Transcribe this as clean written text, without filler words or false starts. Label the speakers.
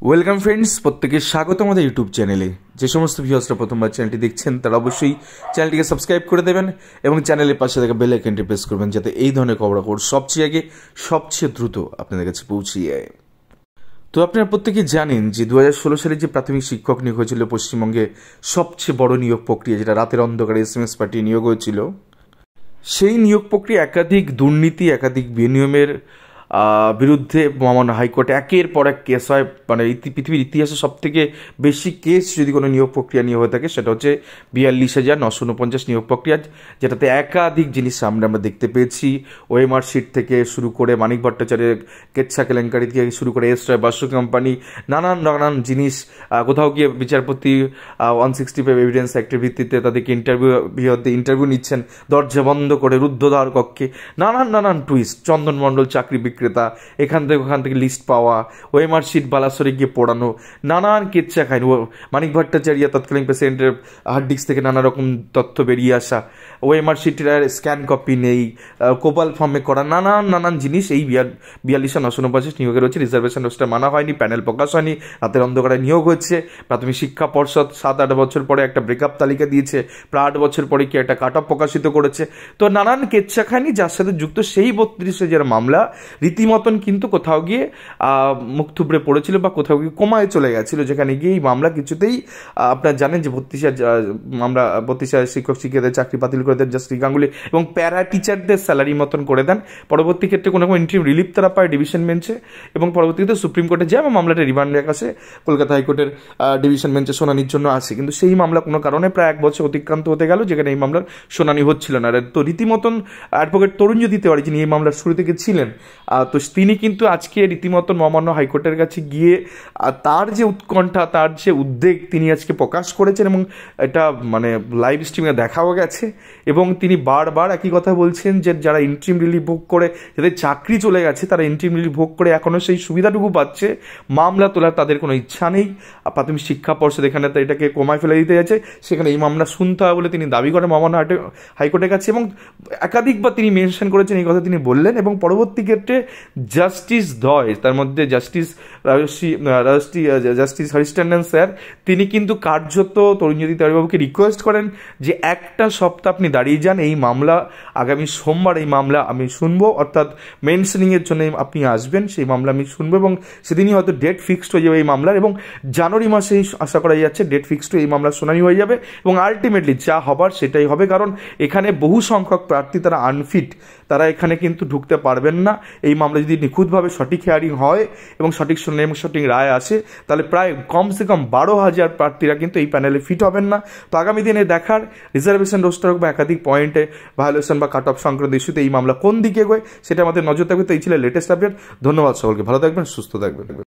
Speaker 1: Welcome friends, প্রত্যেকে স্বাগত আমাদের ইউটিউব চ্যানেলে। যে সমস্ত ভিউয়ার্সরা প্রথমবার চ্যানেলটি দেখছেন তারা অবশ্যই চ্যানেলটিকে সাবস্ক্রাইব করে দেবেন এবং চ্যানেলের পাশে থাকা বেল আইকনটি প্রেস করবেন, যাতে এই ধরনের খবরাখবর সবচেয়ে আগে সবচেয়ে দ্রুত আপনাদের কাছে পৌঁছে যায়। তো আপনারা প্রত্যেকে জানেন যে 2016 সালে যে প্রাথমিক শিক্ষক নিয়োগ হয়েছিল পশ্চিমবঙ্গে, সবচেয়ে বড় নিয়োগ প্রক্রিয়া, যেটা রাতের অন্ধকারে SMS পাঠিয়ে নিয়োগ হয়েছিল, সেই নিয়োগ প্রক্রিয়া একাধিক দুর্নীতি, একাধিক বিনিয়মের বিরুদ্ধে মহামান্য হাইকোর্টে একের পর এক কেস হয়। মানে পৃথিবীর ইতিহাসে সব থেকে বেশি কেস যদি কোনো নিয়োগ প্রক্রিয়া নিয়ে হয়ে থাকে সেটা হচ্ছে 42,949 নিয়োগ প্রক্রিয়া, যেটাতে একাধিক জিনিস আমরা দেখতে পেয়েছি। ওএমআর শিট থেকে শুরু করে মানিক ভট্টাচার্যের কেচ্ছা কেলেঙ্কারি থেকে শুরু করে এস রায় বাসু কোম্পানি, নানান জিনিস। কোথাও গিয়ে বিচারপতি 165 এভিডেন্স অ্যাক্টের ভিত্তিতে তাদেরকে ইন্টারভিউ নিচ্ছেন দরজা বন্ধ করে রুদ্ধদ্বার কক্ষে, নানান টুইস্ট। চন্দন মণ্ডল চাকরি বিক্রেতা, এখান থেকে লিস্ট পাওয়া, ওএমআর শিট বালাসরে গিয়ে পড়ানো, নানান কেচ্ছা খাইনি। মানিক ভট্টাচার্য তৎকালীন প্রেসিডেন্টের হার্ড ডিস্ক থেকে নানা রকম তথ্য বেরিয়ে আসা, ওএমআর শিটের স্ক্যান কপি নেই, কোপাল ফর্মে করা নানান জিনিস। এই 42,949 নিয়োগে রয়েছে। রিজার্ভেশন রোস্টার মানা হয়নি, প্যানেল প্রকাশ হয়নি, রাতের অন্ধকারে নিয়োগ হচ্ছে। প্রাথমিক শিক্ষা পর্ষদ 7-8 বছর পরে একটা ব্রেকআপ তালিকা দিয়েছে, প্রায় 8 বছর পরে কি একটা কাট অফ প্রকাশিত করেছে। তো নানান কেচ্ছা খাইনি, যার সাথে যুক্ত সেই 32 মামলা রীতিমতন কিন্তু কোথাও গিয়ে মুখ থুবড়ে পড়েছিল বা কোথাও গিয়ে কমায় চলে গেছিল, যেখানে গিয়ে এই মামলা কিছুতেই আপনারা জানেন যে 32 শিক্ষক শিক্ষিকাদের চাকরি বাতিল করে দেন জাস্টিস গাঙ্গুলি, এবং প্যারা টিচারদের স্যালারি মতন করে দেন। পরবর্তী ক্ষেত্রে কোনো ইন্টারিম রিলিফ তারা পায় ডিভিশন বেঞ্চে, এবং পরবর্তীতে সুপ্রিম কোর্টে যায় এবং মামলাটা রিমান্ডে আসে, কলকাতা হাইকোর্টের ডিভিশন বেঞ্চে শুনানির জন্য আসে। কিন্তু সেই মামলা কোনো কারণে প্রায় 1 বছর অতিক্রান্ত হতে গেল, যেখানে এই মামলার শুনানি হচ্ছিল না। তো রীতিমতন অ্যাডভোকেট তরুণজ্যোতি তিওয়ারি, যিনি এই মামলার শুরু থেকে ছিলেন, তো তিনি কিন্তু আজকে রীতিমতন মহামান্য হাইকোর্টের কাছে গিয়ে তার যে উৎকণ্ঠা, তার যে উদ্বেগ তিনি আজকে প্রকাশ করেছেন, এবং এটা মানে লাইভ স্ট্রিমে দেখাও গেছে। এবং তিনি বারবার একই কথা বলছেন যে যারা ইন্টারিম রিলিফ ভোগ করে, যাদের চাকরি চলে গেছে, তারা ইন্টারিম রিলিফ ভোগ করে এখনও সেই সুবিধাটুকু পাচ্ছে, মামলা তোলার তাদের কোনো ইচ্ছা নেই। প্রাথমিক শিক্ষা পর্ষদ এখানে এটাকে কমায় ফেলে দিতে যাচ্ছে, সেখানে এই মামলা শুনতে হবে বলে তিনি দাবি করেন মহামান্য হাইকোর্টের কাছে। এবং একাধিকবার তিনি মেনশন করেছেন, এই কথা তিনি বললেন। এবং পরবর্তী ক্ষেত্রে জাস্টিস দ্বয়, তার মধ্যে জাস্টিস হরিশটন্ডন স্যার, তিনি কিন্তু কার্যত তরুণজ্যোতি তিওয়ারিবাবুকে রিকোয়েস্ট করেন যে একটা সপ্তাহ আপনি দাঁড়িয়ে যান, এই মামলা আগামী সোমবার এই মামলা আমি শুনবো, অর্থাৎ মেনশনিংয়ের জন্য আপনি আসবেন, সেই মামলা আমি শুনবো, এবং সেদিনই হয়তো ডেট ফিক্সড হয়ে যাবে এই মামলার। এবং জানুয়ারি মাসেই আশা করা যাচ্ছে ডেট ফিক্সড এই মামলার শুনানি হয়ে যাবে, এবং আলটিমেটলি যা হবার সেটাই হবে। কারণ এখানে বহু সংখ্যক প্রার্থী তারা আনফিট, তারা এখানে কিন্তু ঢুকতে পারবেন না। এই মামলা যদি নিখুঁতভাবে সঠিক হিয়ারিং হয় এবং সঠিক শুনানি এবং সঠিক রায় আসে, তাহলে প্রায় কমসে কম 12,000 প্রার্থীরা কিন্তু এই প্যানেলে ফিট হবেন না। তো আগামী দিনে দেখার রিজার্ভেশন রোস্টার হোক বা একাধিক পয়েন্টে ভায়োলেশন বা কাট অফ সংক্রান্ত ইস্যুতে এই মামলা কোন দিকে এগোয়, সেটা আমাদের নজর থাকবে। তো এই ছিল লেটেস্ট আপডেট। ধন্যবাদ সকলকে, ভালো থাকবেন, সুস্থ থাকবেন।